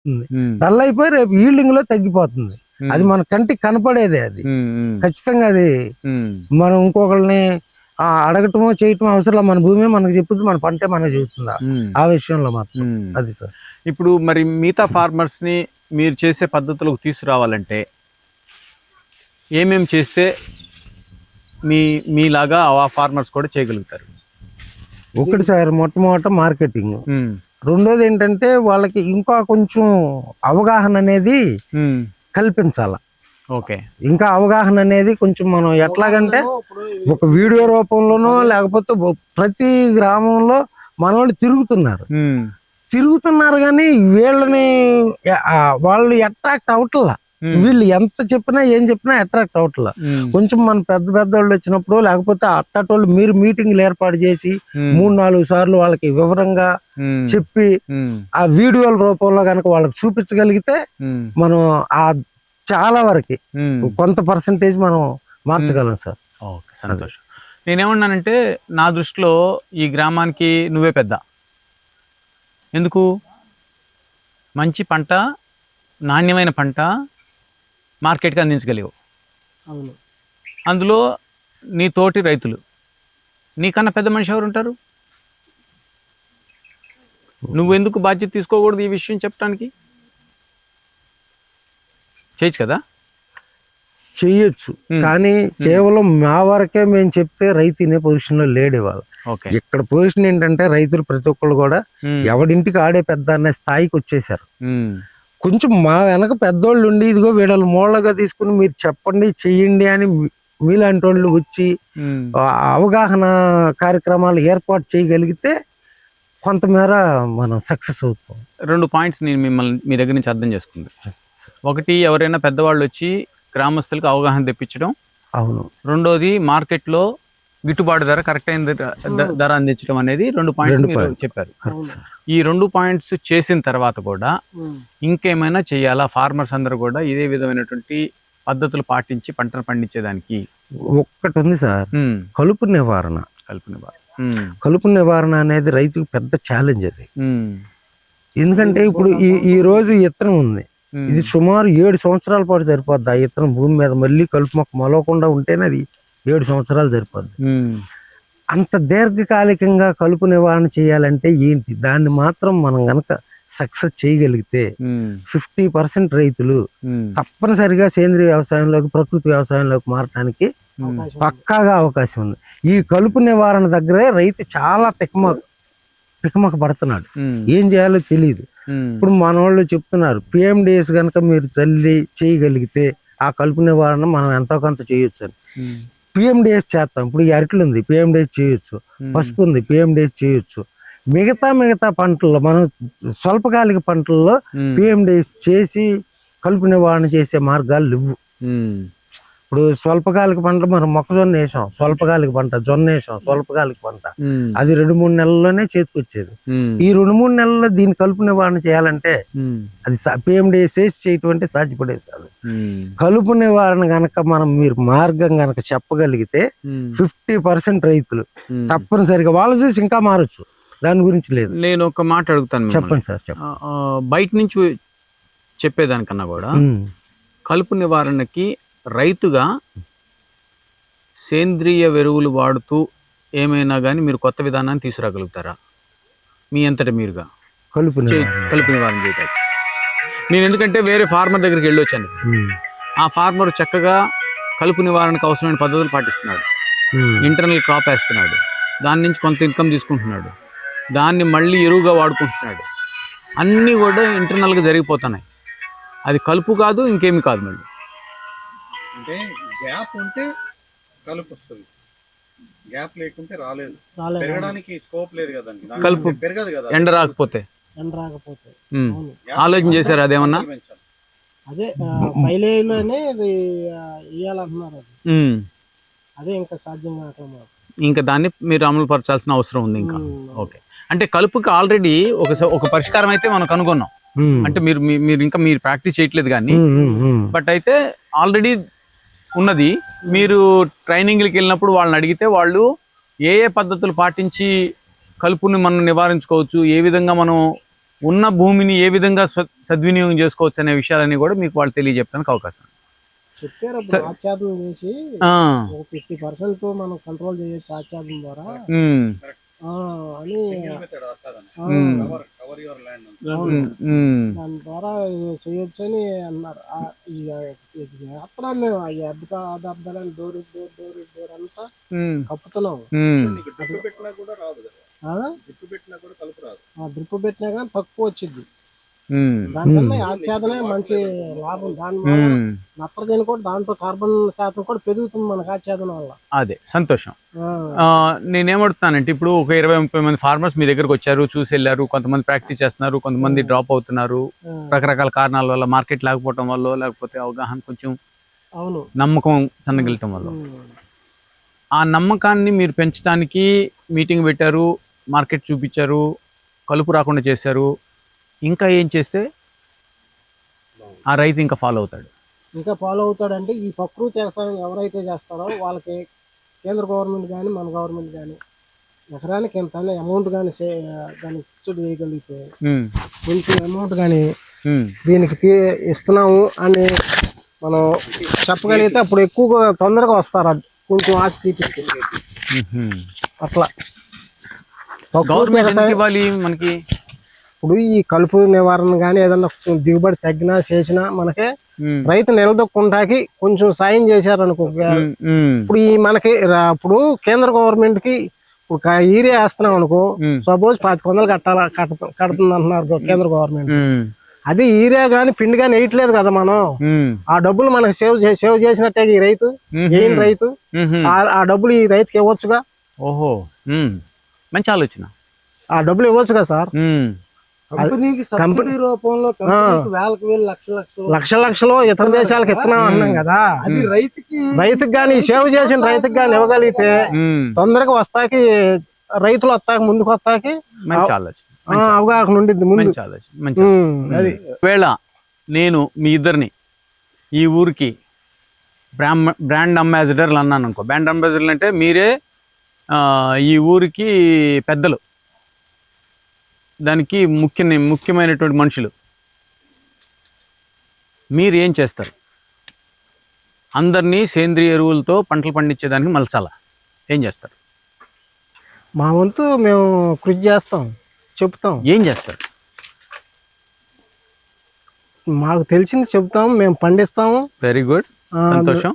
అయిపోతుంది, డల్ అయిపోయి రేపు ఈల్డింగ్ లో తగ్గిపోతుంది. అది మన కంటికి కనపడేదే. అది ఖచ్చితంగా అది మనం ఇంకొకరిని అడగటమో చేయటమో అవసరం. మన భూమి మనకు చెప్పుద్ది, మన పంటే మనకు చెబుతుందా ఆ విషయంలో మాత్రం. అది సార్. ఇప్పుడు మరి మిగతా ఫార్మర్స్ ని మీరు చేసే పద్ధతులకు తీసుకురావాలంటే ఏమేమి చేస్తే మీలాగా ఆ ఫార్మర్స్ కూడా చేయగలుగుతారు? ఒకటి సార్, మొట్టమొదట మార్కెటింగ్. రెండోది ఏంటంటే వాళ్ళకి ఇంకా కొంచెం అవగాహన అనేది కల్పించాల. ఓకే, ఇంకా అవగాహన అనేది కొంచెం మనం ఎట్లాగంటే ఒక వీడియో రూపంలోనో లేకపోతే ప్రతి గ్రామంలో మనోళ్ళు తిరుగుతున్నారు కానీ వీళ్ళని వాళ్ళు అట్రాక్ట్ అవట్లా. వీళ్ళు ఎంత చెప్పినా ఏం చెప్పినా అట్రాక్ట్ అవట్లా. కొంచెం మన పెద్దోళ్ళు వచ్చినప్పుడు లేకపోతే అట్టటోళ్ళు మీరు మీటింగ్లు ఏర్పాటు చేసి 3-4 సార్లు వాళ్ళకి వివరంగా చెప్పి ఆ వీడియోల రూపంలో కనుక వాళ్ళకి చూపించగలిగితే మనం ఆ చాలా వరకు కొంత పర్సంటేజ్ మనం మార్చగలం సార్. ఓకే, సంతోషం. నేనేమన్నానంటే నా దృష్టిలో ఈ గ్రామానికి నువ్వే పెద్ద. ఎందుకు? మంచి పంట, నాణ్యమైన పంట మార్కెట్కి అందించగలిగావు. అందులో నీ తోటి రైతులు, నీకన్నా పెద్ద మనిషి ఎవరు ఉంటారు? నువ్వెందుకు బాధ్యత తీసుకోకూడదు ఈ విషయం చెప్పడానికి? చేయొచ్చు కదా? చెయ్యొచ్చు, కానీ కేవలం మా వరకే మేము చెప్తే రైతు తినే పొజిషన్ లో లేడు ఇవాళ. ఇక్కడ పొజిషన్ ఏంటంటే రైతులు ప్రతి ఒక్కళ్ళు కూడా ఎవడింటికి ఆడే పెద్ద అనే స్థాయికి వచ్చేసారు. కొంచెం మా వెనక పెద్దోళ్ళు ఉండి ఇదిగో వీళ్ళని మూలగా తీసుకుని మీరు చెప్పండి చెయ్యండి అని మీలాంటి వాళ్ళు వచ్చి అవగాహన కార్యక్రమాలు ఏర్పాటు చేయగలిగితే కొంతమేర మనం సక్సెస్ అవుతాం. 2 పాయింట్స్ నేను మిమ్మల్ని మీ దగ్గర నుంచి అర్థం చేసుకుంది. ఒకటి, ఎవరైనా పెద్దవాళ్ళు వచ్చి గ్రామస్తులకు అవగాహన తెప్పించడం. అవును. రెండోది, మార్కెట్లో గిట్టుబాటు ధర, కరెక్ట్ అయిన ధర అందించడం అనేది 2 పాయింట్స్ మీరు చెప్పారు. ఈ 2 పాయింట్స్ చేసిన తర్వాత కూడా ఇంకేమైనా చేయాలా? ఫార్మర్స్ అందరూ కూడా ఇదే విధమైనటువంటి పద్ధతులు పాటించి పంటను పండించేదానికి ఒక్కటి ఉంది సార్, కలుపు నివారణ. కలుపు నివారణ అనేది రైతుకు పెద్ద ఛాలెంజ్. అది ఎందుకంటే ఇప్పుడు ఈ రోజు విత్తనం ఉంది, ఇది సుమారు 7 సంవత్సరాల పాటు సరిపోద్ది. ఆ విత్తనం భూమి మీద మళ్ళీ కలుపు మొక్క మొలవకుండా ఉంటేనే అది 7 సంవత్సరాలు సరిపోద్ది. అంత దీర్ఘకాలికంగా కలుపు నివారణ చేయాలంటే ఏంటి? దాన్ని మాత్రం మనం గనక సక్సెస్ చేయగలిగితే 50% రైతులు తప్పనిసరిగా సేంద్రీయ వ్యవసాయంలోకి, ప్రకృతి వ్యవసాయంలోకి మారడానికి పక్కాగా అవకాశం ఉంది. ఈ కలుపు నివారణ దగ్గరే రైతు చాలా తికమక పడుతున్నాడు, ఏం చేయాలో తెలియదు. ఇప్పుడు మన వాళ్ళు చెప్తున్నారు PMDS కనుక మీరు చేయగలిగితే ఆ కలుపు నివారణ మనం ఎంతో కొంత చేయొచ్చు అని. PMDS చేస్తాం. ఇప్పుడు ఈ అరటిలు ఉంది, PMDS చేయొచ్చు. పసుపు ఉంది, PMDS చేయొచ్చు. మిగతా పంటల్లో మనం స్వల్పకాలిక పంటల్లో PMDS చేసి కలుపు నివారణ చేసే మార్గాలు లేవు. ఇప్పుడు స్వల్పకాలిక పంట మనం మొక్కజొన్న వేసాం, స్వల్పకాలిక పంట, జొన్న వేసాం, స్వల్పకాలిక పంట. అది 2-3 నెలల్లోనే చేతికొచ్చేది. ఈ 2-3 నెలల్లో దీన్ని కలుపు నివారణ చేయాలంటే అది PMDS వేసి చేయటం అంటే సాధ్యపడేది కాదు. కలుపు నివారణ గనక మీరు మార్గం గనక చెప్పగలిగితే 50% రైతులు తప్పనిసరిగా వాళ్ళు చూసి ఇంకా మారచ్చు. దాని గురించి లేదు. నేను ఒక మాట అడుగుతాను, చెప్పండి సార్. బయట నుంచి చెప్పేదానికన్నా కూడా కలుపు నివారణకి రైతుగా సేంద్రియ ఎరువులు వాడుతూ ఏమైనా కానీ మీరు కొత్త విధానాన్ని తీసుకురాగలుగుతారా మీ అంతటా మీరుగా కలుపు నివారణ చేయడానికి? నేను ఎందుకంటే వేరే ఫార్మర్ దగ్గరికి వెళ్ళొచ్చాను. ఆ ఫార్మర్ చక్కగా కలుపు నివారణకు అవసరమైన పద్ధతులు పాటిస్తున్నాడు, ఇంటర్నల్ క్రాప్ వేస్తున్నాడు, దాని నుంచి కొంత ఇన్కమ్ తీసుకుంటున్నాడు, దాన్ని మళ్ళీ ఎరువుగా వాడుకుంటున్నాడు. అన్నీ కూడా ఇంటర్నల్గా జరిగిపోతున్నాయి. అది కలుపు కాదు, ఇంకేమి కాదు. మళ్ళీ అంటే గ్యాప్ ఉంటే కలుపు వస్తుంది, గ్యాప్ లేకుంటే రాలేదు. పెరగడానికి స్కోప్ లేదు కదండి, కలుపు పెరగదు కదా ఎండ రాకపోతే. ఆలోచన చేశారు అదేమన్నా? అదే పైలేలోనే ఇది ఇయ్యాలంటున్నారు. అదే ఇంకా సాధ్యం కావట్లేదు. ఇంకా దాన్ని మీరు అమలు పరచాల్సిన అవసరం ఉంది ఇంకా. ఓకే, అంటే కలుపుకి ఆల్రెడీ ఒక పరిష్కారం అయితే మనం కనుగొన్నాం. అంటే మీరు ప్రాక్టీస్ చేయట్లేదు కానీ, బట్ అయితే ఆల్రెడీ ఉన్నది. మీరు ట్రైనింగ్లకి వెళ్ళినప్పుడు వాళ్ళని అడిగితే వాళ్ళు ఏ పద్ధతులు పాటించి కలుపుని మనం నివారించుకోవచ్చు, ఏ విధంగా మనం ఉన్న భూమిని ఏ విధంగా సద్వినియోగం చేసుకోవచ్చు అనే విషయాలన్నీ కూడా మీకు వాళ్ళు తెలియజెప్పడానికి అవకాశం ఉంది. చెప్పారు ఆచ్ఛాదన చేసి 50% మనం కంట్రోల్ చేయొచ్చు ఆచ్ఛాదన ద్వారా అని దాని ద్వారా చేయొచ్చు అని అన్నారు. అప్పుడు మేము అర్థాలని డోర్ అంతా కప్పుతున్నాం. డ్రిప్ పెట్టినా కానీ తక్కువ వచ్చింది. దానివల్ల ఆచ్ఛాదనే మంచి లాభం. దాని నత్రజని కూడా దాంట్లో కార్బన్ శాతం కూడా పెరుగుతుంది మనకు ఆచ్ఛాదన వల్ల. అదే సంతోషం. నేనేమడుతున్నానంటే ఇప్పుడు ఒక 20-30 మంది ఫార్మర్స్ మీ దగ్గరకు వచ్చారు, చూసి వెళ్ళారు. కొంతమంది ప్రాక్టీస్ చేస్తున్నారు, కొంతమంది డ్రాప్ అవుతున్నారు రకరకాల కారణాల వల్ల, మార్కెట్ లేకపోవటం వల్ల, లేకపోతే అవగాహన కొంచెం నమ్మకం సన్నగిలటం వల్ల. ఆ నమ్మకాన్ని మీరు పెంచడానికి మీటింగ్ పెట్టారు, మార్కెట్ చూపించారు, కలుపు రాకుండా చేశారు. ఇంకా ఏం చేస్తే ఆ రైతు ఇంకా ఫాలో అవుతాడంటే ఈ ప్రకృతి వ్యవసాయం ఎవరైతే చేస్తారో వాళ్ళకి కేంద్ర గవర్నమెంట్ కానీ మన గవర్నమెంట్ కానీ ఎకరానికి ఎంత అమౌంట్ కానీ దాన్ని ఫిక్స్డ్ చేయగలిగితే, కొంచెం అమౌంట్ కానీ దీనికి ఇస్తున్నాము అని మనం చెప్పగలిగితే అప్పుడు ఎక్కువగా తొందరగా వస్తారు. కొంచెం ఆచి చూపిస్తే అట్లా మనకి ఇప్పుడు ఈ కలుపు నివారణ కానీ ఏదన్నా దిగుబడి తగ్గినా చేసినా మనకి రైతు నిలదొక్కుంటాకి కొంచెం సాయం చేశారనుకో. ఇప్పుడు ఈ మనకి ఇప్పుడు కేంద్ర గవర్నమెంట్ కి యూరియా వేస్తున్నాం అనుకో, సపోజ్ 10,000 కడుతుంది అంటున్నారు కేంద్ర గవర్నమెంట్. అది యూరియా గాని పిండి గాని వేయట్లేదు కదా మనం. ఆ డబ్బులు మనకి సేవ్ చేసినట్టే ఈ రైతు రైతు ఆ డబ్బులు ఈ రైతుకి ఇవ్వచ్చుగా. ఓహో, మంచి ఆలోచన. ఆ డబ్బులు ఇవ్వచ్చు కదా సార్. కంపెనీ రూపంలో లక్షలు ఇతర దేశాలకు ఇస్తున్నాం అన్నాం కదా. అది రైతుకి గాని సేవ్ చేసిన రైతుకి గాని ఇవ్వగలిగితే తొందరగా వస్తాకి రైతులు వస్తాకి ముందుకు వస్తాకి అవగాహన ఉండిద్ది ముందు. అది ఒకవేళ నేను మీ ఇద్దరిని ఈ ఊరికి బ్రాండ్ అంబాసిడర్లు అన్నాను అనుకో. బ్రాండ్ అంబాసిడర్లు అంటే మీరే ఈ ఊరికి పెద్దలు, దానికి ముఖ్యమైనటువంటి మనుషులు. మీరు ఏం చేస్తారు? అందరినీ సేంద్రియ ఎరువులతో పంటలు పండించేదానికి మలచాలా? ఏం చేస్తారు? మా వంతు మేము కృషి చేస్తాం, చెప్తాం. ఏం చేస్తారు? మాకు తెలిసింది చెప్తాం, మేము పండిస్తాము. వెరీ గుడ్, సంతోషం.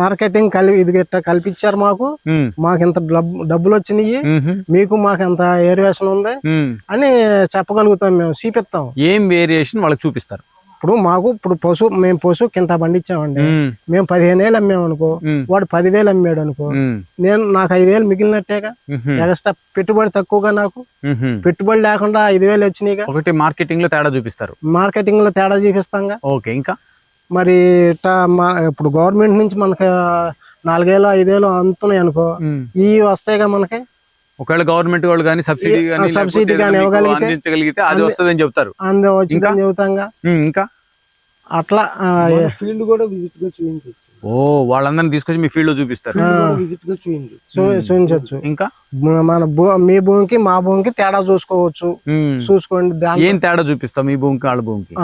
మార్కెటింగ్ ఇది కల్పించారు మాకు. మాకు ఇంత డబ్బులు వచ్చినాయి, మీకు మాకు ఎంత వేరియేషన్ ఉంది అని చెప్పగలుగుతాం, మేము చూపిస్తాం. ఏం వేరియేషన్ వాళ్ళకి చూపిస్తారు? ఇప్పుడు మాకు మేము పశువు కింద పండించామండి, మేము 15,000 అమ్మాము అనుకో, వాడు 10,000 అమ్మాడు అనుకో, నాకు 5,000 మిగిలినట్టేగా. ఎక్స్ట్రా పెట్టుబడి తక్కువగా, నాకు పెట్టుబడి లేకుండా 5,000 వచ్చినాయిగా. ఒకటి మార్కెటింగ్ లో తేడా చూపిస్తారు. మార్కెటింగ్ లో తేడా చూపిస్తాంగా. ఓకే, ఇంకా మరి ఇప్పుడు గవర్నమెంట్ నుంచి మనకి 4,000 5,000 అందుతున్నాయి అనుకో, ఇవి వస్తాయిగా మనకి. ఒకవేళ గవర్నమెంట్ వాళ్ళు కానీ సబ్సిడీ కానీ అందించగలిగితే అది వస్తుందని చెప్తారు. వచ్చిందని చెబుతాంగా. ఇంకా అట్లా ఫీల్డ్ కూడా విజిట్ గా చూపించచ్చు. ఓ, వాళ్ళందరినీ తీసుకొచ్చి మీ ఫీల్డ్ లో చూపిస్తారు, విజిట్ గా చూపించవచ్చు. ఇంకా మన మీ భూమికి మా భూమికి తేడా చూసుకోవచ్చు. చూసుకోండి, ఏం తేడా చూపిస్తాం మీ భూమికి వాళ్ళ భూమికి?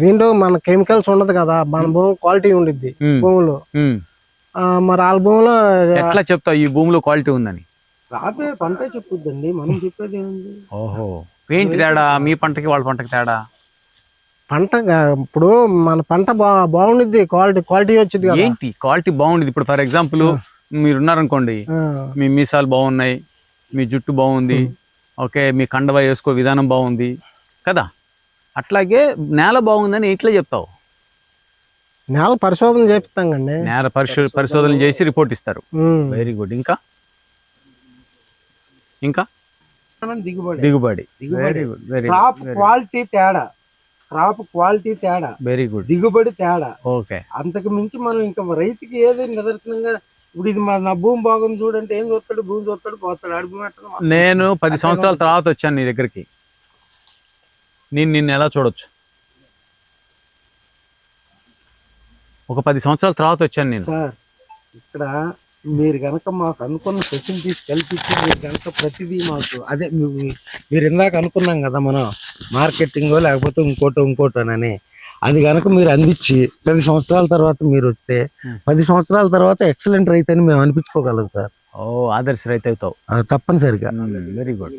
దీంట్లో మన కెమికల్స్ ఉండదు కదా, మన భూమి క్వాలిటీ ఉండిద్ది భూమిలో. మరి వాళ్ళ భూమిలో ఎట్లా చెప్తావు ఈ భూమిలో క్వాలిటీ ఉందని? రాబోయే పంట చెప్పుద్దండి, మనం చెప్పేది ఏముంది. ఓహో, ఏంటి తేడా మీ పంటకి వాళ్ళ పంటకి తేడా? పంట ఇప్పుడు మన పంట బాగుండిద్ది, క్వాలిటీ వచ్చింది. ఏంటి క్వాలిటీ బాగుండేది? ఇప్పుడు ఫర్ ఎగ్జాంపుల్ మీరు ఉన్నారనుకోండి, మీ మీసాలు బాగున్నాయి, మీ జుట్టు బాగుంది, ఓకే, మీ కండవ వేసుకో విధానం బాగుంది కదా. అట్లాగే నేల బాగుందని ఎట్లా చెప్తావు? నేల పరిశోధన చేపిస్తాం కండి. నేల పరిశోధన చేసి రిపోర్ట్ ఇస్తారు. Very good. ఇంకా దిగుబడి క్రాప్ క్వాలిటీ తేడా, వెరీ గుడ్. దిగుబడి తేడా. ఓకే, అంతకు మించి మనం ఇంకా రైతుకి ఏది నిదర్శనంగా ఇప్పుడు ఇది నా భూమి బాగుంది చూడంటే ఏం చూస్తాడు? భూమి చూస్తాడు, పోతాడు. అడుగు నేను 10 సంవత్సరాల తర్వాత వచ్చాను నీ దగ్గరికి. నిన్ను ఎలా చూడొచ్చు? ఒక 10 సంవత్సరాల తర్వాత వచ్చాను నేను. సార్, ఇక్కడ మీరు కనుక మాకు అనుకున్న ఫెసిలిటీస్ కల్పించి మీరు కనుక ప్రతిదీ మాకు అదే మీరు ఇందాక అనుకున్నాం కదా మనం మార్కెటింగో లేకపోతే ఇంకోటోనని అది కనుక మీరు అందించి 10 సంవత్సరాల తర్వాత మీరు వస్తే 10 సంవత్సరాల తర్వాత ఎక్సలెంట్ రైతు అని మేము అనిపించుకోగలం సార్. ఓ ఆదర్శ రైతు అవుతావు. తప్పనిసరిగా. Very good.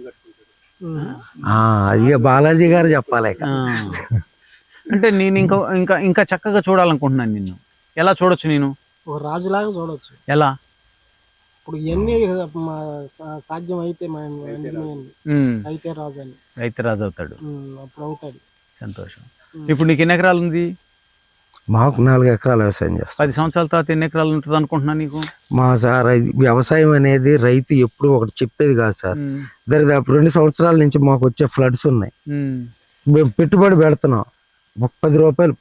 ఇక బాలాజీ గారు చెప్పాలి. అంటే నేను ఇంకా ఇంకా ఇంకా చక్కగా చూడాలనుకుంటున్నాను. నిన్ను ఎలా చూడొచ్చు? నేను ఒక రాజులాగా చూడవచ్చు. ఎలా? ఇప్పుడు ఇవన్నీ సాధ్యం అయితే అయితే రాజు అని అయితే రాజు అవుతాడు. అప్పుడు అవుతాడు. సంతోషం. ఇప్పుడు నీకు ఎన్ని ఎకరాలు ఉంది? మాకు 4 ఎకరాల వ్యవసాయం చేస్తాం. 10 సంవత్సరాల తర్వాత ఎన్ని ఎకరాలు ఉంటుంది అనుకుంటున్నా నీకు? మా సార్ వ్యవసాయం అనేది రైతు ఎప్పుడు ఒకటి చెప్పేది కాదు సార్. దరిదాపు 2 సంవత్సరాల నుంచి మాకు వచ్చే ఫ్లడ్స్ ఉన్నాయి. మేము పెట్టుబడి పెడుతున్నాం. 10 రూపాయలు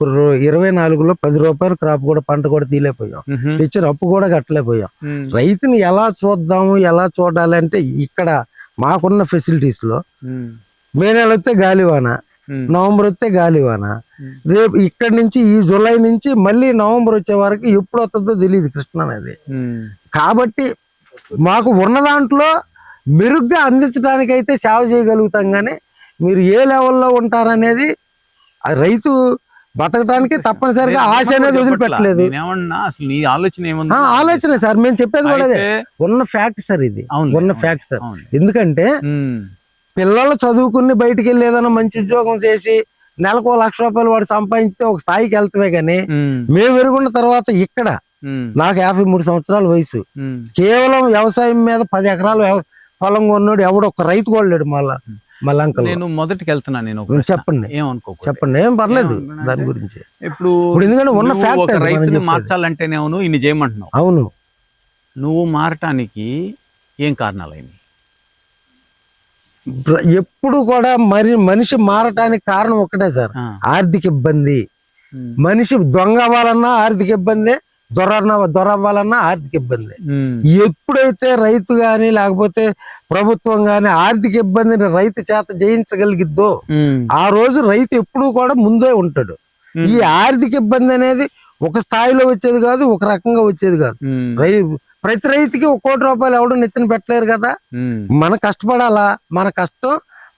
24లో 10 రూపాయలు క్రాప్ కూడా పంట కూడా తీలేకపోయాం. తెచ్చిన అప్పు కూడా కట్టలేకపోయాం. రైతుని ఎలా చూద్దాము ఎలా చూడాలంటే ఇక్కడ మాకున్న ఫెసిలిటీస్ లో మే నెల వస్తే గాలివాన, నవంబర్ వస్తే గాలివాన, రేపు ఇక్కడ నుంచి ఈ జూలై నుంచి మళ్ళీ నవంబర్ వచ్చే వరకు ఎప్పుడు వస్తుందో తెలియదు కృష్ణ అనేది. కాబట్టి మాకు ఉన్న దాంట్లో మెరుగ్గా అందించడానికైతే సేవ చేయగలుగుతాం. కానీ మీరు ఏ లెవెల్లో ఉంటారనేది రైతు బతకడానికి తప్పనిసరిగా ఆశ అనేది వదిలిపెట్టలేదు. అసలు నీ ఆలోచన ఏముంది? ఆలోచన సార్ మేము చెప్పేది కూడా అదే. ఉన్న ఫ్యాక్ట్ సార్ ఇది. ఉన్న ఫ్యాక్ట్ సార్. ఎందుకంటే పిల్లలు చదువుకుని బయటికి వెళ్ళి ఏదైనా మంచి ఉద్యోగం చేసి నెలకు 1 లక్ష రూపాయలు వాడు సంపాదించితే ఒక స్థాయికి వెళ్తామే. కానీ మేము ఎరుగున్న తర్వాత ఇక్కడ నాకు 53 సంవత్సరాల వయసు, కేవలం వ్యవసాయం మీద 10 ఎకరాలు పొలం కొన్నాడు ఎవడు ఒక రైతు కొనలేడు. మళ్ళీ నేను మొదటికి వెళ్తున్నా. నేను చెప్పండి. చెప్పండి, ఏం పర్లేదు దాని గురించి. ఇప్పుడు ఎందుకంటే ఉన్న ఫ్యాక్ట్ రైతుని మార్చాలంటేనేమో ఇన్ని చేయమంటున్నావు. అవును. నువ్వు మారటానికి ఏం కారణాలైనవి? ఎప్పుడు కూడా మనిషి మారటానికి కారణం ఒకటే సార్, ఆర్థిక ఇబ్బంది. మనిషి దొంగ అవ్వాలన్నా ఆర్థిక ఇబ్బంది, దొర అవ్వాలన్నా ఆర్థిక ఇబ్బంది. ఎప్పుడైతే రైతు గాని లేకపోతే ప్రభుత్వం గాని ఆర్థిక ఇబ్బందిని రైతు చేత జయించగలిగిద్దో ఆ రోజు రైతు ఎప్పుడు కూడా ముందే ఉంటాడు. ఈ ఆర్థిక ఇబ్బంది అనేది ఒక స్థాయిలో వచ్చేది కాదు, ఒక రకంగా వచ్చేది కాదు. ప్రతి రైతుకి 1 కోటి రూపాయలు ఎవడు నెత్తిన పెట్టలేరు కదా. మనం కష్టపడాలా. మన కష్టం,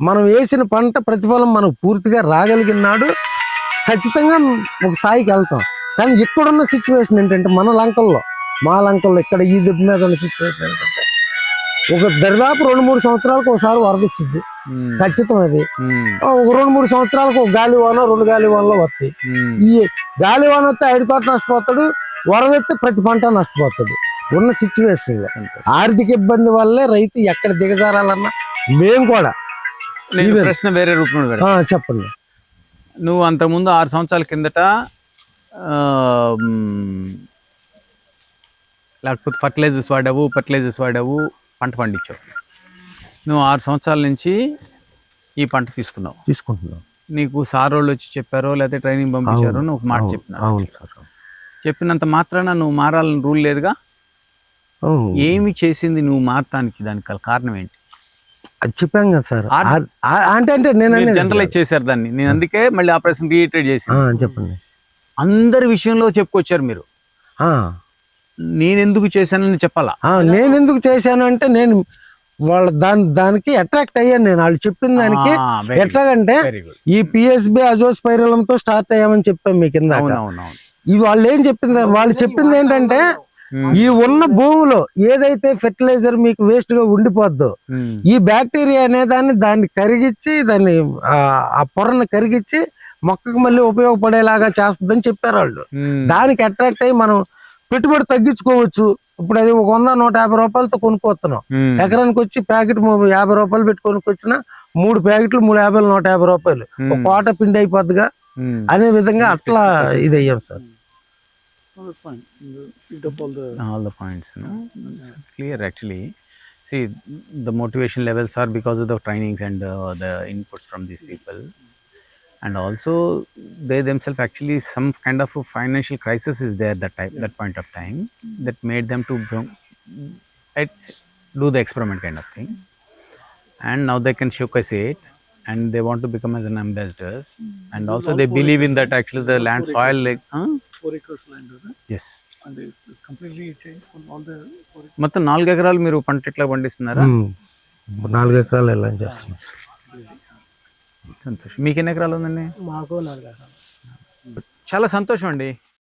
మనం వేసిన పంట ప్రతిఫలం మనకు పూర్తిగా రాగలిగినాడు ఖచ్చితంగా ఒక స్థాయికి వెళ్తాం. కానీ ఇక్కడున్న సిచ్యువేషన్ ఏంటంటే మా లంకల్లో ఇక్కడ ఈ దెబ్బ మీద ఉన్న సిచ్యువేషన్ ఏంటంటే ఒక దరిదాపు 2-3 సంవత్సరాలకు ఒకసారి వరద వచ్చింది. ఖచ్చితం అది. ఒక 2-3 సంవత్సరాలకు ఒక గాలివాన 2 గాలివానలో వస్తాయి. ఈ గాలివాన వస్తే 5 తోట నష్టపోతాడు, వరద వస్తే ప్రతి పంట నష్టపోతాడు. ఉన్న సిచ్యువేషన్ లో ఆర్థిక ఇబ్బంది వల్లే రైతు ఎక్కడ దిగజారాలన్నా మేము కూడా. ప్రశ్న వేరే రూపంలో చెప్పండి. నువ్వు అంతకుముందు 6 సంవత్సరాల కిందట లేకపోతే ఫర్టిలైజర్స్ వాడావు, పంట పండించావు. నువ్వు 6 సంవత్సరాల నుంచి ఈ పంట తీసుకుంటున్నావు. నీకు సార్ వాళ్ళు వచ్చి చెప్పారో లేకపోతే ట్రైనింగ్ పంపించారో నువ్వు ఒక మాట చెప్పినావు. చెప్పినంత మాత్రాన నువ్వు మారాలని రూల్ లేదుగా. ఏమి చేసింది నువ్వు మారటానికి? దానికి కారణం ఏంటి? అది చెప్పాం కదా సార్. అంటే నేను జనరలైజ్ చేశారు దాన్ని. నేను అందుకే మళ్ళీ ఆ ప్రశ్న రీఇటరేట్ చేసి చెప్పండి. అందరి విషయంలో చెప్పుకొచ్చారు మీరు. నేను ఎందుకు చేశానని చెప్పాలా? నేను ఎందుకు చేశాను అంటే నేను వాళ్ళ దానికి అట్రాక్ట్ అయ్యాను. నేను వాళ్ళు చెప్పిన దానికి ఎట్లాగంటే ఈ పిఎస్బి అజోస్పైరలంతో స్టార్ట్ అయ్యామని చెప్పాం మీకు కింద. ఈ వాళ్ళు చెప్పింది ఏంటంటే ఈ ఉన్న భూమిలో ఏదైతే ఫెర్టిలైజర్ మీకు వేస్ట్ గా ఉండిపోద్దో ఈ బ్యాక్టీరియా అనే దాన్ని కరిగించి ఆ పొరను కరిగించి మొక్కకు మళ్ళీ ఉపయోగపడేలాగా చేస్తుందని చెప్పారు వాళ్ళు. దానికి అట్రాక్ట్ అయ్యి మనం పెట్టుబడి తగ్గించుకోవచ్చు. ఇప్పుడు అది 100-150 రూపాయలతో కొనుక్కొస్తున్నాం. ఎకరానికి వచ్చి ప్యాకెట్ 50 రూపాయలు పెట్టి కొనుక్కొచ్చినా 3 ప్యాకెట్లు 350 150 రూపాయలు ఒక కోట పిండి అయిపోద్దిగా అనే విధంగా అట్లా ఇది అయ్యాం sir. all the points, no? Clear actually. See, the motivation levels are because of the trainings and the inputs from these people, and also they themselves actually some kind of a financial crisis is there that point of time that made them to do the experiment kind of thing, and now they can showcase it and they want to become as an ambassadors, and also they believe in that actually the land soil like 4 acres land. Yes. and this is completely changed from all the. మొత్తం 4 ఎకరాలు మీరు పంట ఎట్లా పండిస్తున్నారా? 4 ఎకరాలు ఎలా చేస్తున్నాం sir. సంతోషం. మీకు ఎన్ని ఎకరాలు ఉందండి? మాకు 4 ఎకరాలు. చాలా సంతోషం అండి.